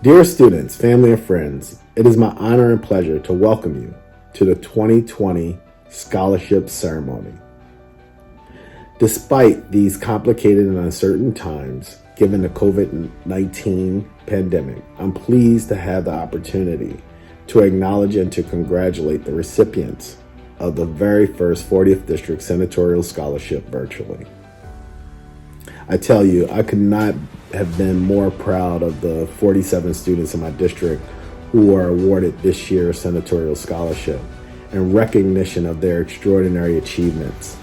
Dear students, family, and friends, it is my honor and pleasure to welcome you to the 2020 Scholarship Ceremony. Despite these complicated and uncertain times, given the COVID-19 pandemic, I'm pleased to have the opportunity to acknowledge and to congratulate the recipients of the very first 40th District Senatorial Scholarship virtually. I tell you, I could not have been more proud of the 47 students in my district who are awarded this year's Senatorial Scholarship in recognition of their extraordinary achievements.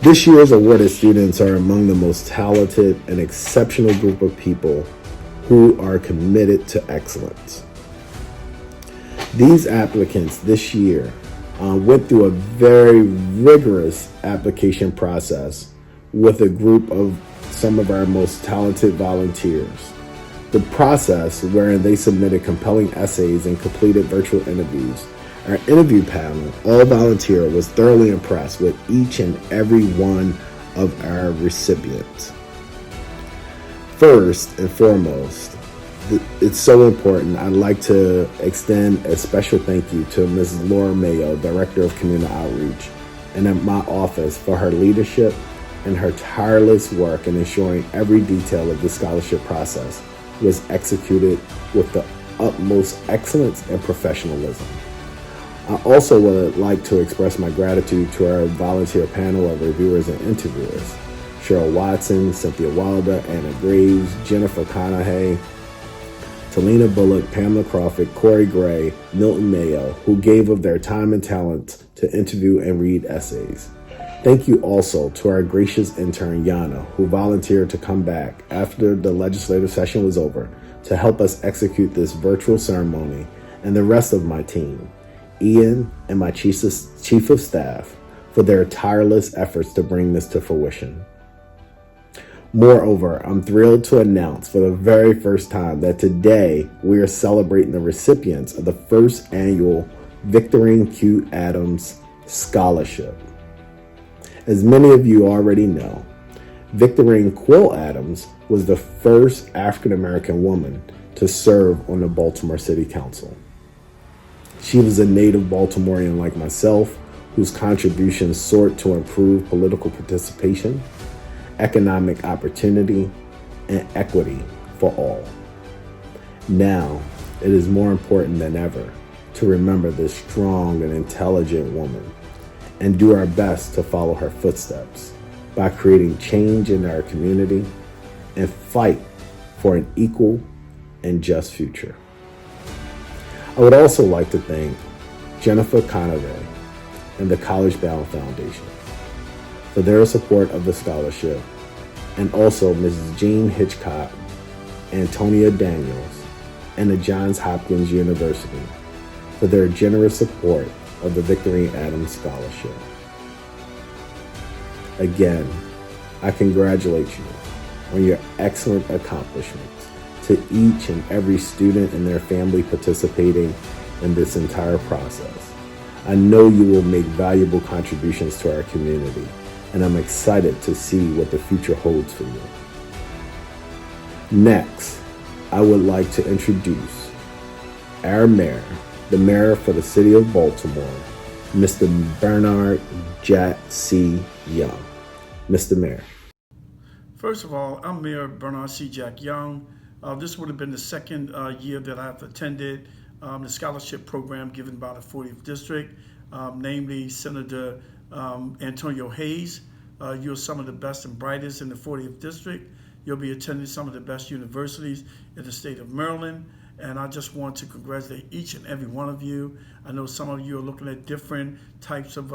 This year's awarded students are among the most talented and exceptional group of people who are committed to excellence. These applicants this year went through a very rigorous application process with a group of some of our most talented volunteers. The process wherein they submitted compelling essays and completed virtual interviews. Our interview panel, all volunteer, was thoroughly impressed with each and every one of our recipients. First and foremost, it's so important. I'd like to extend a special thank you to Mrs. Laura Mayo, Director of Community Outreach, and at my office for her leadership and her tireless work in ensuring every detail of the scholarship process was executed with the utmost excellence and professionalism. I also would like to express my gratitude to our volunteer panel of reviewers and interviewers: Cheryl Watson, Cynthia Wilder, Anna Graves, Jennifer Conahay, Talina Bullock, Pamela Crawford, Corey Gray, Milton Mayo, who gave of their time and talent to interview and read essays. Thank you also to our gracious intern, Jeanne, who volunteered to come back after the legislative session was over to help us execute this virtual ceremony, and the rest of my team, Ian and my chief of staff, for their tireless efforts to bring this to fruition. Moreover, I'm thrilled to announce for the very first time that today we are celebrating the recipients of the first annual Victorine Q. Adams Scholarship. As many of you already know, Victorine Quill Adams was the first African-American woman to serve on the Baltimore City Council. She was a native Baltimorean like myself, whose contributions sought to improve political participation, economic opportunity, and equity for all. Now, it is more important than ever to remember this strong and intelligent woman and do our best to follow her footsteps by creating change in our community and fight for an equal and just future. I would also like to thank Jennifer Conahay and the College Bound Foundation for their support of the scholarship, and also Mrs. Jeanne Hitchcock, Antonia Daniels, and the Johns Hopkins University for their generous support of the Victorine Adams Scholarship. Again, I congratulate you on your excellent accomplishments, to each and every student and their family participating in this entire process. I know you will make valuable contributions to our community, and I'm excited to see what the future holds for you. Next, I would like to introduce our mayor, the mayor for the city of Baltimore, Mr. Bernard Jack C. Young. Mr. Mayor. First of all, I'm Mayor Bernard C. Jack Young. This would have been the second year that I've attended the scholarship program given by the 40th District, namely Senator Antonio Hayes. You're some of the best and brightest in the 40th District. You'll be attending some of the best universities in the state of Maryland. And I just want to congratulate each and every one of you. I know some of you are looking at different types of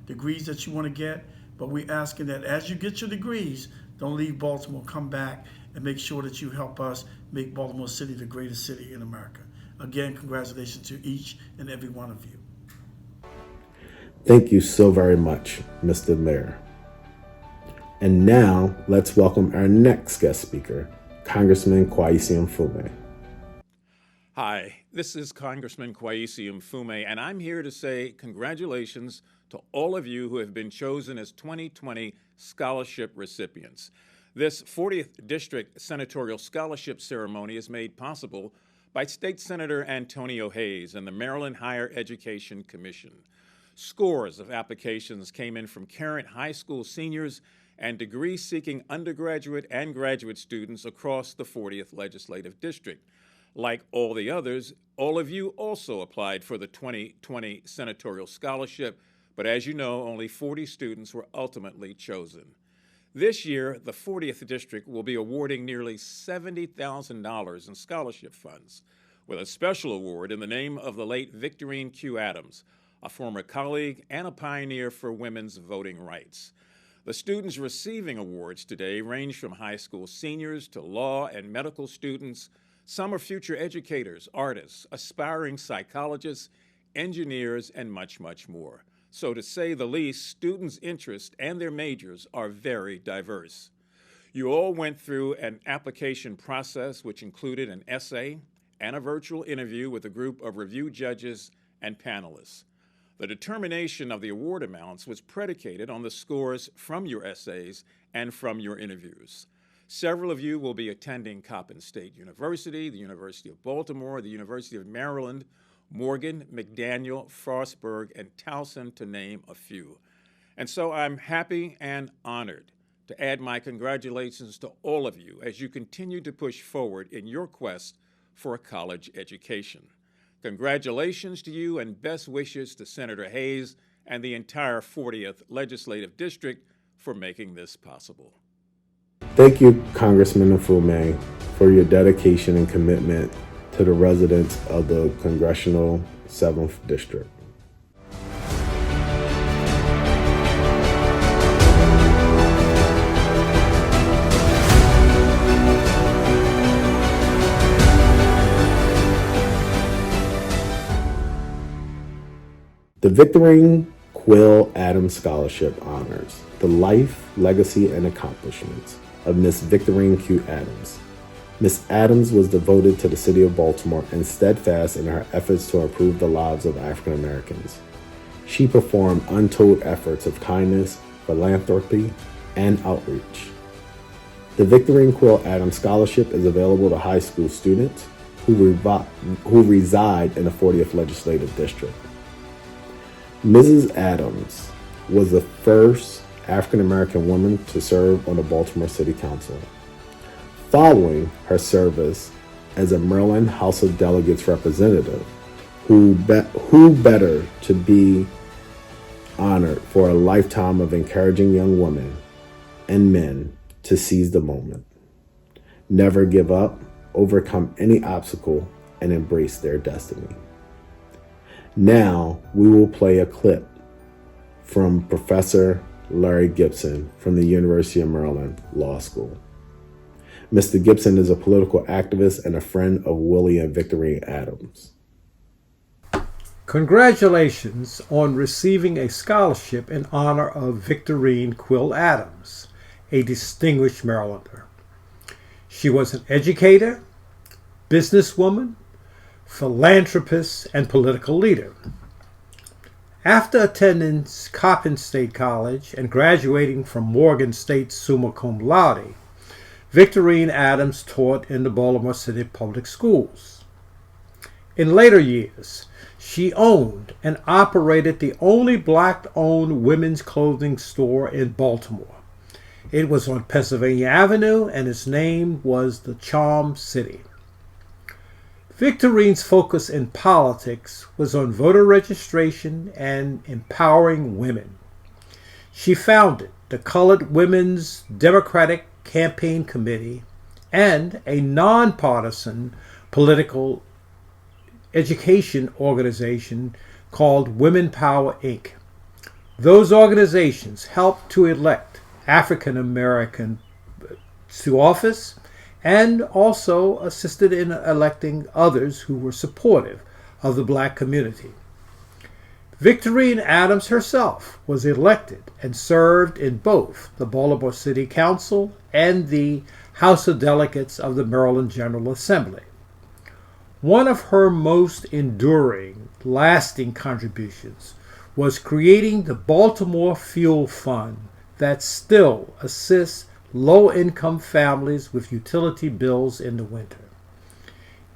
degrees that you want to get, but we're asking that as you get your degrees, don't leave Baltimore, come back and make sure that you help us make Baltimore City the greatest city in America. Again, congratulations to each and every one of you. Thank you so very much, Mr. Mayor. And now, let's welcome our next guest speaker, Congressman Kweisi Mfume. Hi, this is Congressman Kweisi Mfume, and I'm here to say congratulations to all of you who have been chosen as 2020 scholarship recipients. This 40th District Senatorial Scholarship Ceremony is made possible by State Senator Antonio Hayes and the Maryland Higher Education Commission. Scores of applications came in from current high school seniors and degree-seeking undergraduate and graduate students across the 40th Legislative District. Like all the others, all of you also applied for the 2020 Senatorial Scholarship, but as you know, only 40 students were ultimately chosen. This year, the 40th District will be awarding nearly $70,000 in scholarship funds, with a special award in the name of the late Victorine Q. Adams, a former colleague and a pioneer for women's voting rights. The students receiving awards today range from high school seniors to law and medical students. Some are future educators, artists, aspiring psychologists, engineers, and much, much more. So to say the least, students' interests and their majors are very diverse. You all went through an application process which included an essay and a virtual interview with a group of review judges and panelists. The determination of the award amounts was predicated on the scores from your essays and from your interviews. Several of you will be attending Coppin State University, the University of Baltimore, the University of Maryland, Morgan, McDaniel, Frostburg, and Towson, to name a few. And so I'm happy and honored to add my congratulations to all of you as you continue to push forward in your quest for a college education. Congratulations to you and best wishes to Senator Hayes and the entire 40th Legislative District for making this possible. Thank you, Congressman Mfume, for your dedication and commitment to the residents of the Congressional 7th District. The Victorine Quill Adams Scholarship honors the life, legacy, and accomplishments of Miss Victorine Q. Adams. Miss Adams was devoted to the city of Baltimore and steadfast in her efforts to improve the lives of African Americans. She performed untold efforts of kindness, philanthropy, and outreach. The Victorine Quill Adams Scholarship is available to high school students who reside in the 40th Legislative District. Mrs. Adams was the first African American woman to serve on the Baltimore City Council. Following her service as a Maryland House of Delegates representative, who better to be honored for a lifetime of encouraging young women and men to seize the moment, never give up, overcome any obstacle, and embrace their destiny. Now we will play a clip from Professor Larry Gibson from the University of Maryland Law School. Mr. Gibson is a political activist and a friend of Willie and Victorine Adams. Congratulations on receiving a scholarship in honor of Victorine Quill Adams, a distinguished Marylander. She was an educator, businesswoman, philanthropist, and political leader. After attending Coppin State College and graduating from Morgan State summa cum laude, Victorine Adams taught in the Baltimore City Public Schools. In later years, she owned and operated the only black-owned women's clothing store in Baltimore. It was on Pennsylvania Avenue, and its name was the Charm City. Victorine's focus in politics was on voter registration and empowering women. She founded the Colored Women's Democratic Campaign Committee and a nonpartisan political education organization called Women Power, Inc. Those organizations helped to elect African American to office and also assisted in electing others who were supportive of the black community. Victorine Adams herself was elected and served in both the Baltimore City Council and the House of Delegates of the Maryland General Assembly. One of her most enduring, lasting contributions was creating the Baltimore Fuel Fund that still assists low-income families with utility bills in the winter.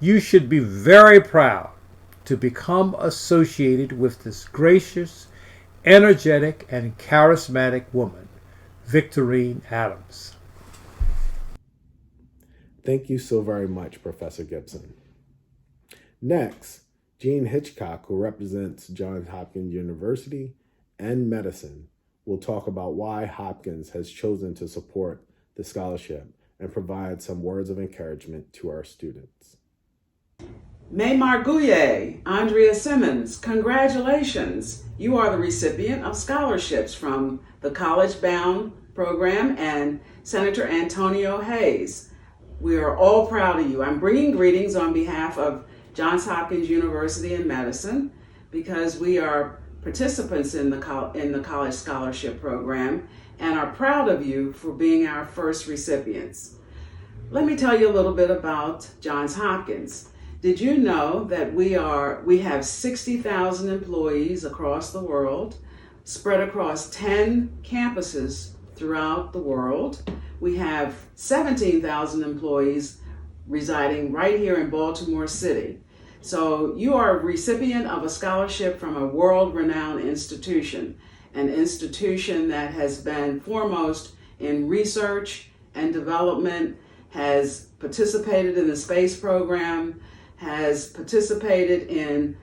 You should be very proud to become associated with this gracious, energetic, and charismatic woman, Victorine Adams. Thank you so very much, Professor Gibson. Next, Jeanne Hitchcock, who represents Johns Hopkins University and medicine, will talk about why Hopkins has chosen to support the scholarship and provide some words of encouragement to our students. May Marguye, Andrea Simmons, congratulations. You are the recipient of scholarships from the College Bound program and Senator Antonio Hayes. We are all proud of you. I'm bringing greetings on behalf of Johns Hopkins University in medicine because we are participants in the College Scholarship Program and are proud of you for being our first recipients. Let me tell you a little bit about Johns Hopkins. Did you know that we have 60,000 employees across the world, spread across 10 campuses throughout the world? We have 17,000 employees residing right here in Baltimore City. So you are a recipient of a scholarship from a world-renowned institution, an institution that has been foremost in research and development, has participated in the space program, has participated in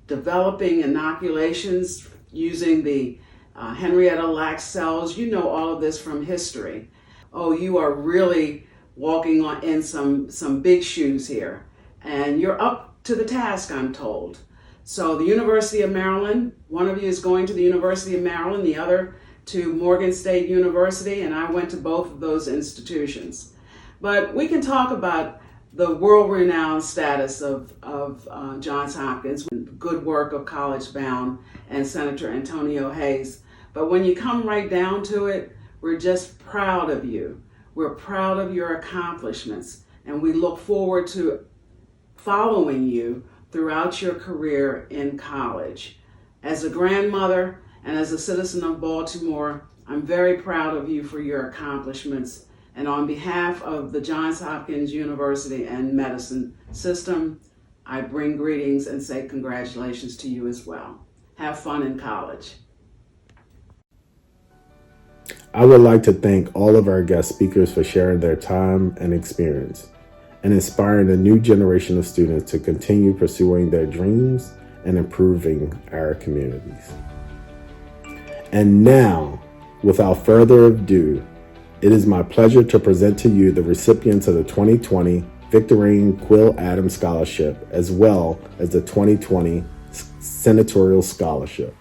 developing inoculations using the Henrietta Lacks cells. You know all of this from history. Oh, you are really walking in some big shoes here. And you're up to the task, I'm told. So the University of Maryland, one of you is going to the University of Maryland, the other to Morgan State University, and I went to both of those institutions. But we can talk about the world-renowned status of Johns Hopkins, good work of College Bound and Senator Antonio Hayes. But when you come right down to it, we're just proud of you. We're proud of your accomplishments, and we look forward to following you throughout your career in college. As a grandmother and as a citizen of Baltimore, I'm very proud of you for your accomplishments. And on behalf of the Johns Hopkins University and medicine system, I bring greetings and say congratulations to you as well. Have fun in college. I would like to thank all of our guest speakers for sharing their time and experience and inspiring a new generation of students to continue pursuing their dreams and improving our communities. And now, without further ado, it is my pleasure to present to you the recipients of the 2020 Victorine Quill Adams Scholarship, as well as the 2020 Senatorial Scholarship.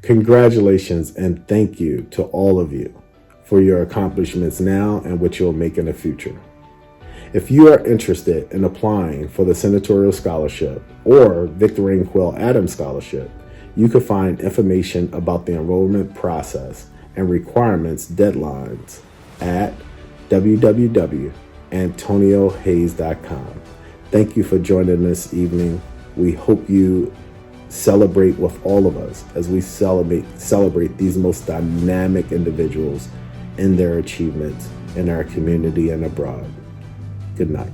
Congratulations and thank you to all of you for your accomplishments now and what you'll make in the future. If you are interested in applying for the Senatorial Scholarship or Victorine Quill Adams Scholarship, you can find information about the enrollment process and requirements deadlines at www.antoniohayes.com. Thank you for joining this evening. We hope you celebrate with all of us as we celebrate these most dynamic individuals in their achievements in our community and abroad. Good night.